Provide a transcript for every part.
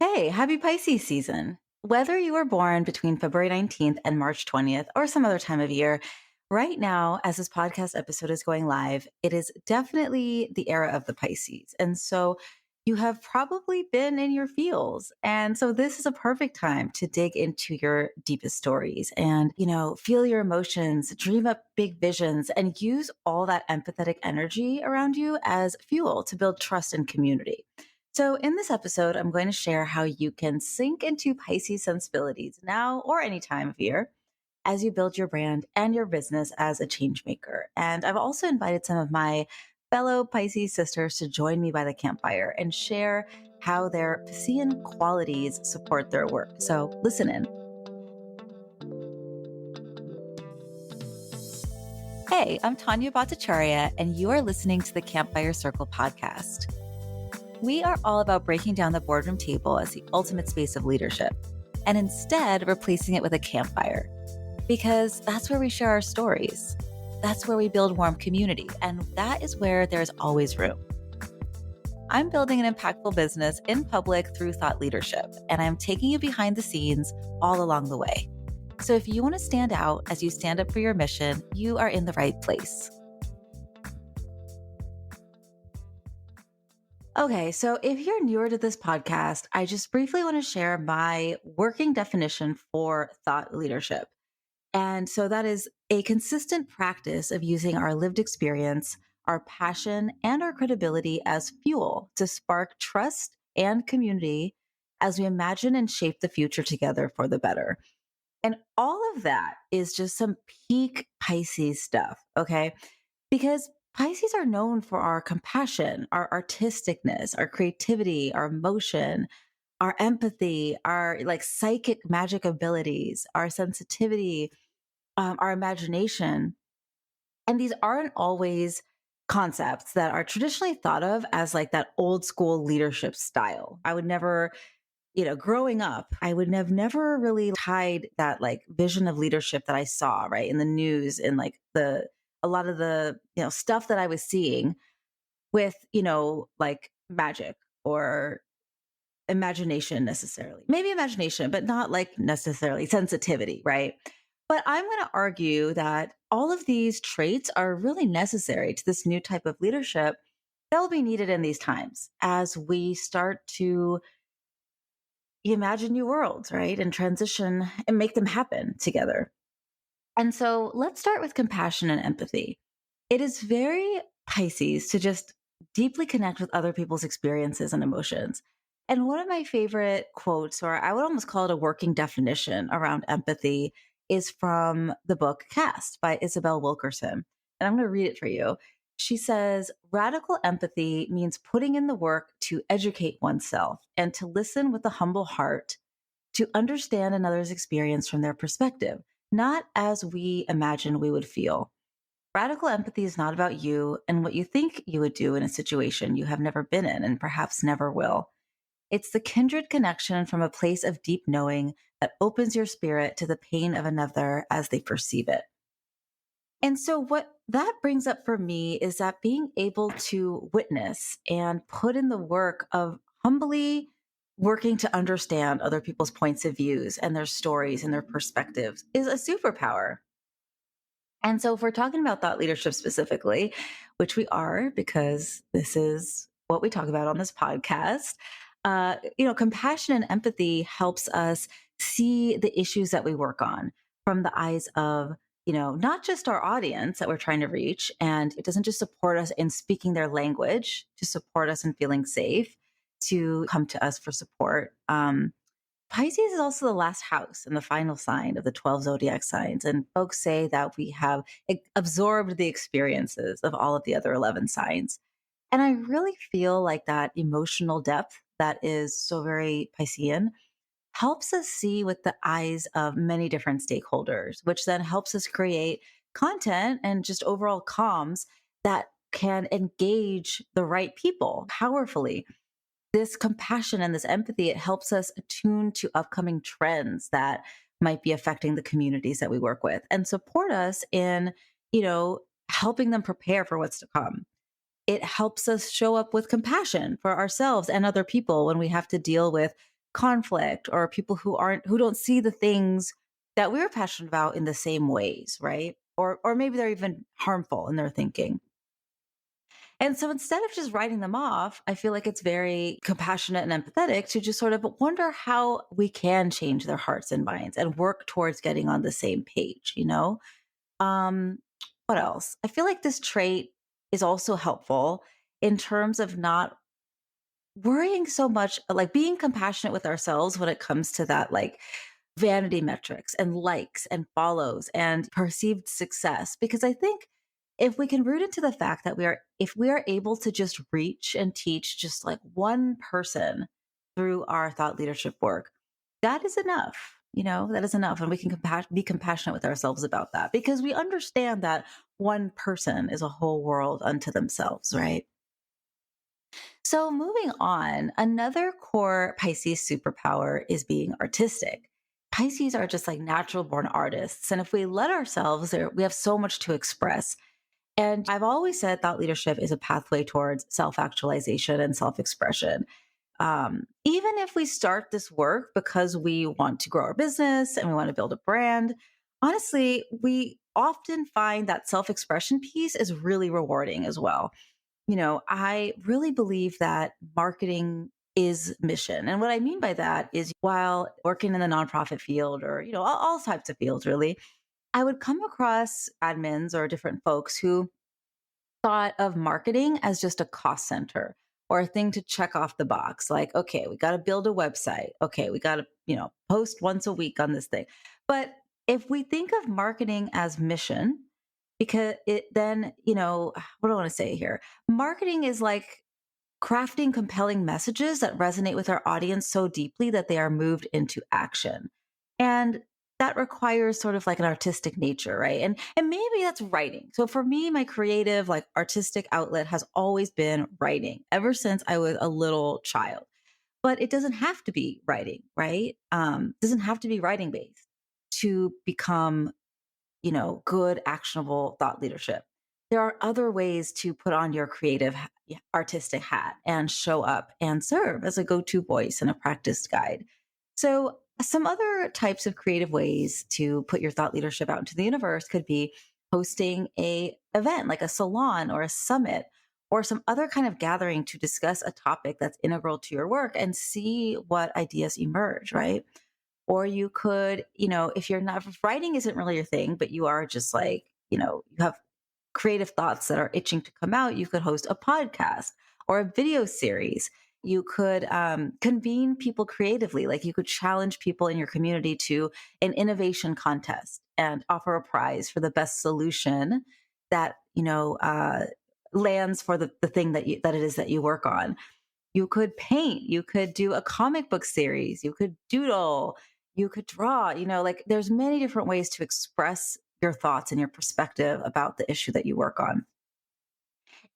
Hey, happy Pisces season. Whether you were born between February 19th and March 20th or some other time of year, right now, as this podcast episode is going live, it is definitely the era of the Pisces. And so you have probably been in your feels. And so this is a perfect time to dig into your deepest stories and, feel your emotions, dream up big visions, and use all that empathetic energy around you as fuel to build trust and community. So, in this episode, I'm going to share how you can sink into Pisces sensibilities now or any time of year as you build your brand and your business as a change maker. And I've also invited some of my fellow Pisces sisters to join me by the campfire and share how their Piscean qualities support their work. So, listen in. Hey, I'm Tanya Bhattacharya, and you are listening to the Campfire Circle podcast. We are all about breaking down the boardroom table as the ultimate space of leadership and instead replacing it with a campfire, because that's where we share our stories. That's where we build warm community, and that is where there's always room. I'm building an impactful business in public through thought leadership, and I'm taking you behind the scenes all along the way. So if you want to stand out as you stand up for your mission, you are in the right place. Okay, so if you're newer to this podcast, I just briefly want to share my working definition for thought leadership. And so that is a consistent practice of using our lived experience, our passion, and our credibility as fuel to spark trust and community as we imagine and shape the future together for the better. And all of that is just some peak Pisces stuff, okay? Because Pisces are known for our compassion, our artisticness, our creativity, our emotion, our empathy, our like psychic magic abilities, our sensitivity, our imagination. And these aren't always concepts that are traditionally thought of as like that old school leadership style. I would never, growing up, I would have never really tied that like vision of leadership that I saw, right, in the news and like a lot of the, stuff that I was seeing with, like magic or imagination necessarily. Maybe imagination, but not like necessarily sensitivity, right? But I'm going to argue that all of these traits are really necessary to this new type of leadership that will be needed in these times as we start to imagine new worlds, right? And transition and make them happen together. And so let's start with compassion and empathy. It is very Pisces to just deeply connect with other people's experiences and emotions. And one of my favorite quotes, or I would almost call it a working definition around empathy, is from the book Cast by Isabel Wilkerson. And I'm going to read it for you. She says, radical empathy means putting in the work to educate oneself and to listen with a humble heart, to understand another's experience from their perspective, not as we imagine we would feel. Radical empathy is not about you and what you think you would do in a situation you have never been in and perhaps never will. It's the kindred connection from a place of deep knowing that opens your spirit to the pain of another as they perceive it. And so what that brings up for me is that being able to witness and put in the work of humbly working to understand other people's points of views and their stories and their perspectives is a superpower. And so if we're talking about thought leadership specifically, which we are because this is what we talk about on this podcast, compassion and empathy helps us see the issues that we work on from the eyes of, not just our audience that we're trying to reach. And it doesn't just support us in speaking their language to support us in feeling safe, to come to us for support. Pisces is also the last house and the final sign of the 12 zodiac signs. And folks say that we have absorbed the experiences of all of the other 11 signs. And I really feel like that emotional depth that is so very Piscean helps us see with the eyes of many different stakeholders, which then helps us create content and just overall comms that can engage the right people powerfully. This compassion and this empathy, it helps us attune to upcoming trends that might be affecting the communities that we work with and support us in, helping them prepare for what's to come. It helps us show up with compassion for ourselves and other people when we have to deal with conflict or people who don't see the things that we're passionate about in the same ways, right? Or maybe they're even harmful in their thinking. And so instead of just writing them off, I feel like it's very compassionate and empathetic to just sort of wonder how we can change their hearts and minds and work towards getting on the same page, you know? Um, what else? I feel like this trait is also helpful in terms of not worrying so much, like being compassionate with ourselves when it comes to that, like vanity metrics and likes and follows and perceived success. Because I think if we can root into the fact that if we are able to just reach and teach just like one person through our thought leadership work, that is enough. That is enough. And we can be compassionate with ourselves about that because we understand that one person is a whole world unto themselves, right? So, moving on, another core Pisces superpower is being artistic. Pisces are just like natural born artists. And if we let ourselves, we have so much to express. And I've always said thought leadership is a pathway towards self actualization and self expression. Even if we start this work because we want to grow our business and we want to build a brand, honestly, we often find that self expression piece is really rewarding as well. I really believe that marketing is mission. And what I mean by that is while working in the nonprofit field or, all types of fields really, I would come across admins or different folks who thought of marketing as just a cost center or a thing to check off the box. Like, okay, we got to build a website. Okay, we got to, post once a week on this thing. But if we think of marketing as mission, because it then, what do I want to say here? Marketing is like crafting compelling messages that resonate with our audience so deeply that they are moved into action. And that requires sort of like an artistic nature, right? And maybe that's writing. So for me, my creative, like artistic outlet has always been writing ever since I was a little child. But it doesn't have to be writing, right? Doesn't have to be writing based to become good, actionable thought leadership. There are other ways to put on your creative, artistic hat and show up and serve as a go to voice and a practice guide. So, some other types of creative ways to put your thought leadership out into the universe could be hosting a event like a salon or a summit or some other kind of gathering to discuss a topic that's integral to your work and see what ideas emerge, right? Or you could, if you're not, if writing isn't really your thing, but you are just like, you have creative thoughts that are itching to come out, you could host a podcast or a video series. You could convene people creatively. Like you could challenge people in your community to an innovation contest and offer a prize for the best solution that, lands for the thing that it is that you work on. You could paint, you could do a comic book series, you could doodle, you could draw, like there's many different ways to express your thoughts and your perspective about the issue that you work on.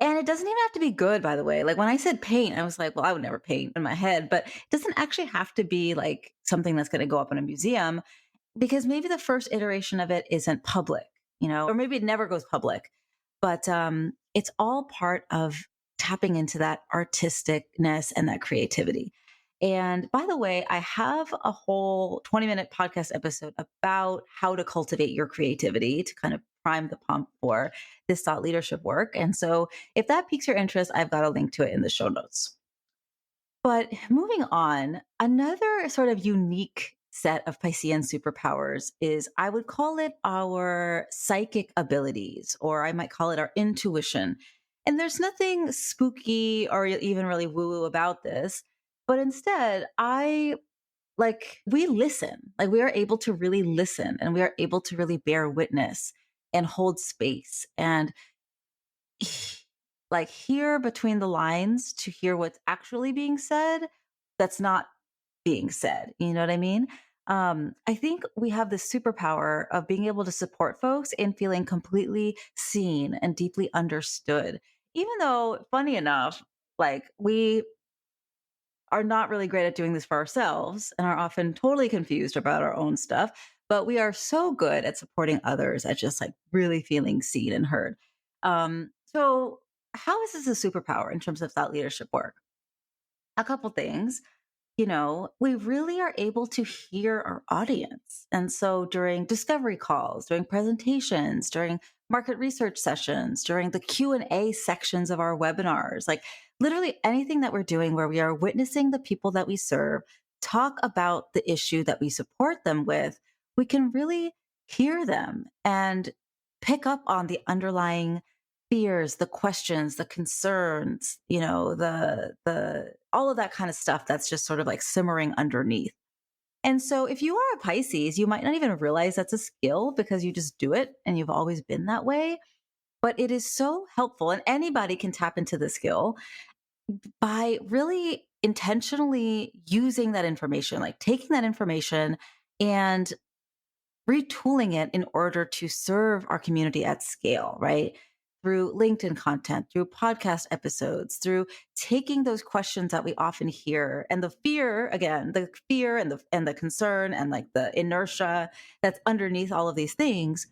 And it doesn't even have to be good, by the way. Like when I said paint, I was like, well, I would never paint in my head, but it doesn't actually have to be like something that's going to go up in a museum because maybe the first iteration of it isn't public, or maybe it never goes public. But it's all part of tapping into that artisticness and that creativity. And by the way, I have a whole 20-minute podcast episode about how to cultivate your creativity to kind of prime the pump for this thought leadership work. And so if that piques your interest, I've got a link to it in the show notes. But moving on, another sort of unique set of Piscean superpowers is I would call it our psychic abilities, or I might call it our intuition. And there's nothing spooky or even really woo woo about this, but instead, we listen, like we are able to really listen and we are able to really bear witness and hold space and like hear between the lines to hear what's actually being said that's not being said. You know what I mean? I think we have this superpower of being able to support folks in feeling completely seen and deeply understood. Even though, funny enough, like we are not really great at doing this for ourselves and are often totally confused about our own stuff, but we are so good at supporting others at just like really feeling seen and heard. So, how is this a superpower in terms of thought leadership work? A couple things. we really are able to hear our audience. And so during discovery calls, during presentations, during market research sessions, during the Q&A sections of our webinars, like literally anything that we're doing where we are witnessing the people that we serve talk about the issue that we support them with, we can really hear them and pick up on the underlying fears, the questions, the concerns, the all of that kind of stuff that's just sort of like simmering underneath. And so if you are a Pisces, you might not even realize that's a skill because you just do it and you've always been that way. But it is so helpful, and anybody can tap into the skill by really intentionally using that information, like taking that information and retooling it in order to serve our community at scale, right? Through LinkedIn content, through podcast episodes, through taking those questions that we often hear and the fear, again, the fear and the concern and like the inertia that's underneath all of these things,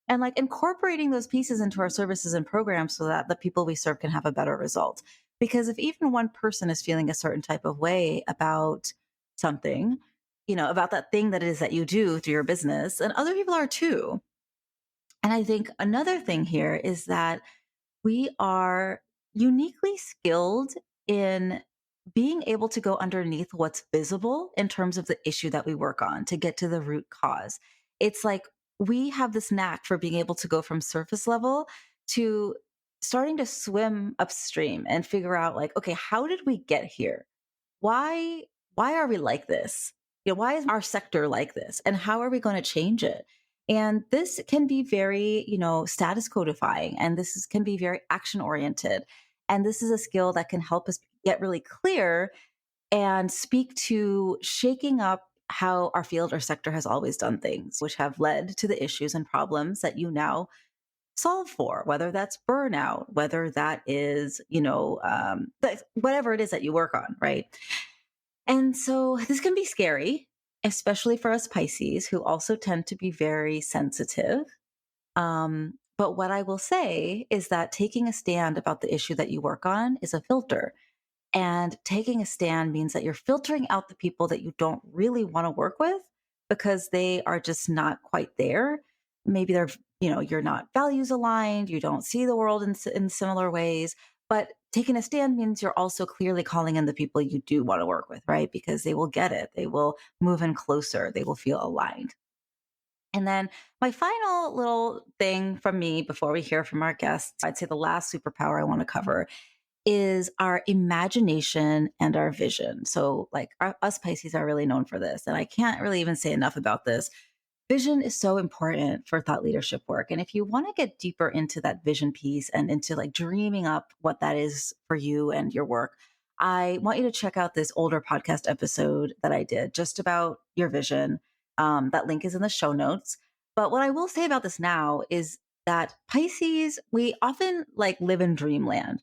and like incorporating those pieces into our services and programs so that the people we serve can have a better result. Because if even one person is feeling a certain type of way about something, about that thing that it is that you do through your business, and other people are too. And I think another thing here is that we are uniquely skilled in being able to go underneath what's visible in terms of the issue that we work on to get to the root cause. It's like we have this knack for being able to go from surface level to starting to swim upstream and figure out like, okay, how did we get here? Why are we like this? Why is our sector like this? And how are we going to change it? And this can be very, status codifying, and can be very action oriented. And this is a skill that can help us get really clear and speak to shaking up how our field or sector has always done things, which have led to the issues and problems that you now solve for, whether that's burnout, whether that is, whatever it is that you work on, right? And so this can be scary, especially for us Pisces, who also tend to be very sensitive. But what I will say is that taking a stand about the issue that you work on is a filter. And taking a stand means that you're filtering out the people that you don't really want to work with because they are just not quite there. Maybe you're not values aligned, you don't see the world in similar ways. But taking a stand means you're also clearly calling in the people you do want to work with, right? Because they will get it. They will move in closer. They will feel aligned. And then my final little thing from me before we hear from our guests, I'd say the last superpower I want to cover is our imagination and our vision. So like us Pisces are really known for this. And I can't really even say enough about this. Vision is so important for thought leadership work. And if you want to get deeper into that vision piece and into like dreaming up what that is for you and your work, I want you to check out this older podcast episode that I did just about your vision. That link is in the show notes. But what I will say about this now is that Pisces, we often like live in dreamland.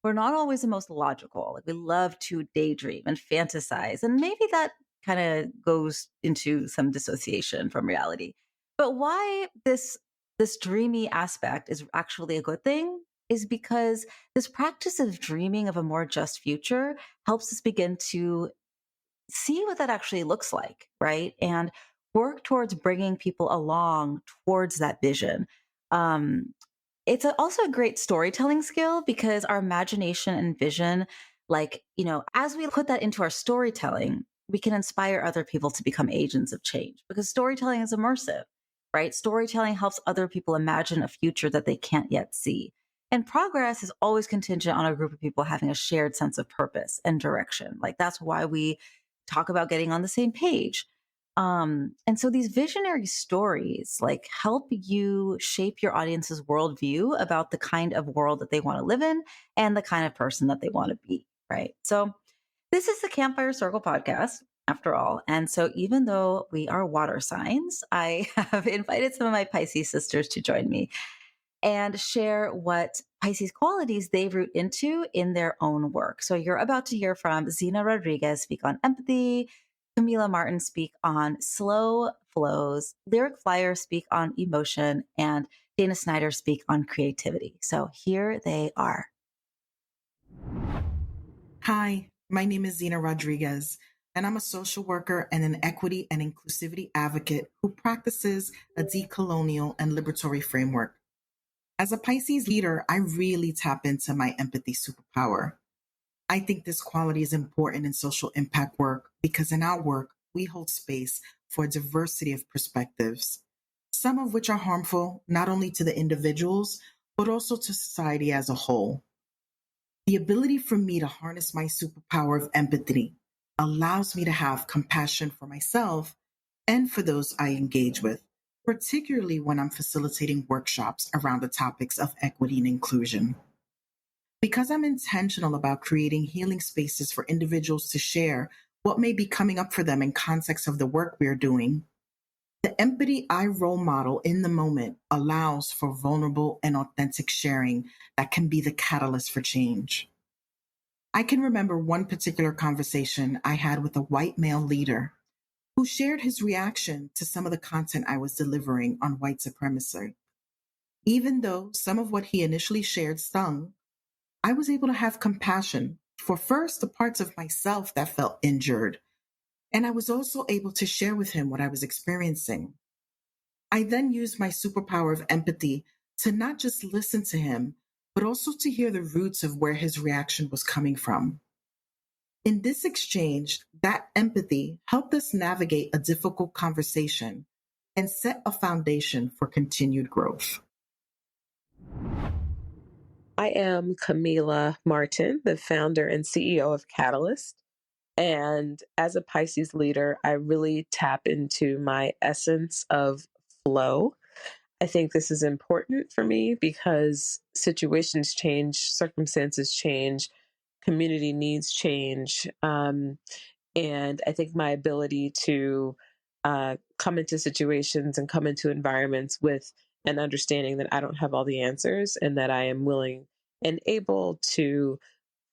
We're not always the most logical. Like we love to daydream and fantasize. And maybe that kind of goes into some dissociation from reality. But why this dreamy aspect is actually a good thing is because this practice of dreaming of a more just future helps us begin to see what that actually looks like, right? And work towards bringing people along towards that vision. It's also a great storytelling skill because our imagination and vision, like, as we put that into our storytelling, we can inspire other people to become agents of change because storytelling is immersive, right? Storytelling helps other people imagine a future that they can't yet see. And progress is always contingent on a group of people having a shared sense of purpose and direction. Like that's why we talk about getting on the same page. And so these visionary stories like help you shape your audience's worldview about the kind of world that they want to live in and the kind of person that they want to be. Right. So this is the Campfire Circle podcast after all. And so even though we are water signs, I have invited some of my Pisces sisters to join me and share what Pisces qualities they root into in their own work. So you're about to hear from Zina Rodriguez speak on empathy, Kamilah Martin speak on slow flows, Lyrik Fryer speak on emotion, and Dana Snyder speak on creativity. So here they are. Hi, my name is Zina Rodriguez. and I'm a social worker and an equity and inclusivity advocate who practices a decolonial and liberatory framework. As a Pisces leader, I really tap into my empathy superpower. I think this quality is important in social impact work because in our work, we hold space for a diversity of perspectives, some of which are harmful not only to the individuals, but also to society as a whole. The ability for me to harness my superpower of empathy allows me to have compassion for myself and for those I engage with, particularly when I'm facilitating workshops around the topics of equity and inclusion. Because I'm intentional about creating healing spaces for individuals to share what may be coming up for them in context of the work we are doing, the empathy I role model in the moment allows for vulnerable and authentic sharing that can be the catalyst for change. I can remember one particular conversation I had with a white male leader who shared his reaction to some of the content I was delivering on white supremacy. Even though some of what he initially shared stung, I was able to have compassion for first the parts of myself that felt injured, and I was also able to share with him what I was experiencing. I then used my superpower of empathy to not just listen to him, but also to hear the roots of where his reaction was coming from. In this exchange, that empathy helped us navigate a difficult conversation and set a foundation for continued growth. I am Kamilah Martin, the founder and CEO of Catalyst. And as a Pisces leader, I really tap into my essence of flow. I think this is important for me because situations change, circumstances change, community needs change. And I think my ability to come into situations and come into environments with an understanding that I don't have all the answers and that I am willing and able to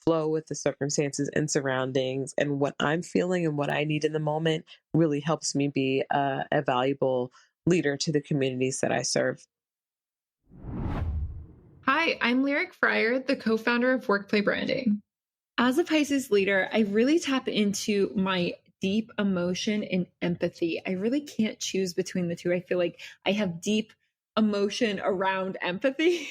flow with the circumstances and surroundings and what I'm feeling and what I need in the moment really helps me be a valuable leader to the communities that I serve. Hi, I'm Lyrik Fryer, the co-founder of Workplay Branding. As a Pisces leader, I really tap into my deep emotion and empathy. I really can't choose between the two. I feel like I have deep emotion around empathy.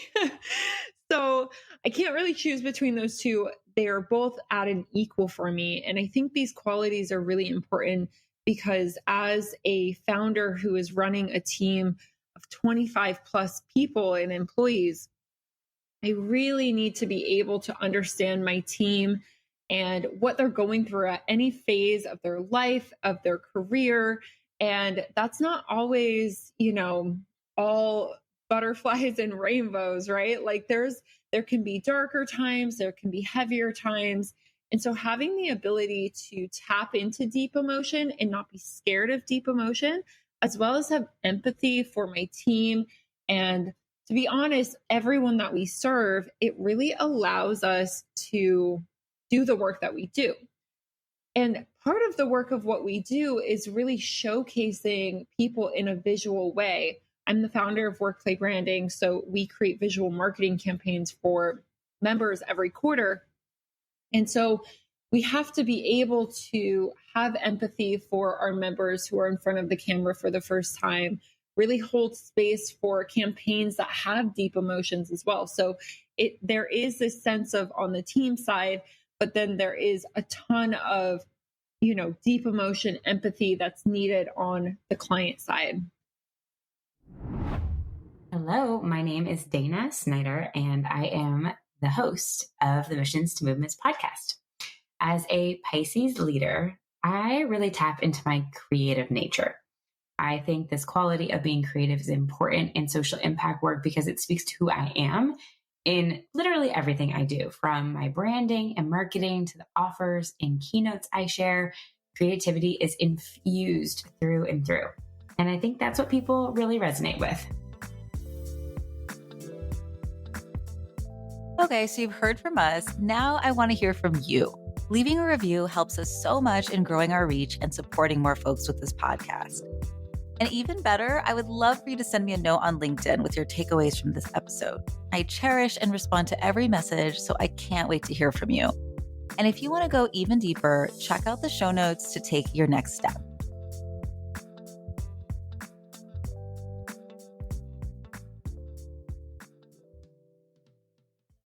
So I can't really choose between those two. They are both at an equal for me. And I think these qualities are really important because as a founder who is running a team of 25 plus people and employees, I really need to be able to understand my team and what they're going through at any phase of their life, of their career. And that's not always, all butterflies and rainbows, right? Like there can be darker times, there can be heavier times. And so having the ability to tap into deep emotion and not be scared of deep emotion, as well as have empathy for my team and to be honest, everyone that we serve, it really allows us to do the work that we do. And part of the work of what we do is really showcasing people in a visual way. I'm the founder of Workplay Branding, so we create visual marketing campaigns for members every quarter. And so we have to be able to have empathy for our members who are in front of the camera for the first time, really hold space for campaigns that have deep emotions as well. So there is this sense of on the team side, but then there is a ton of, deep emotion, empathy that's needed on the client side. Hello, my name is Dana Snyder, and I am the host of the Missions to Movements podcast. As a Pisces leader, I really tap into my creative nature. I think this quality of being creative is important in social impact work because it speaks to who I am in literally everything I do, from my branding and marketing to the offers and keynotes I share. Creativity is infused through and through. And I think that's what people really resonate with. Okay, so you've heard from us. Now I want to hear from you. Leaving a review helps us so much in growing our reach and supporting more folks with this podcast. And even better, I would love for you to send me a note on LinkedIn with your takeaways from this episode. I cherish and respond to every message, so I can't wait to hear from you. And if you want to go even deeper, check out the show notes to take your next step.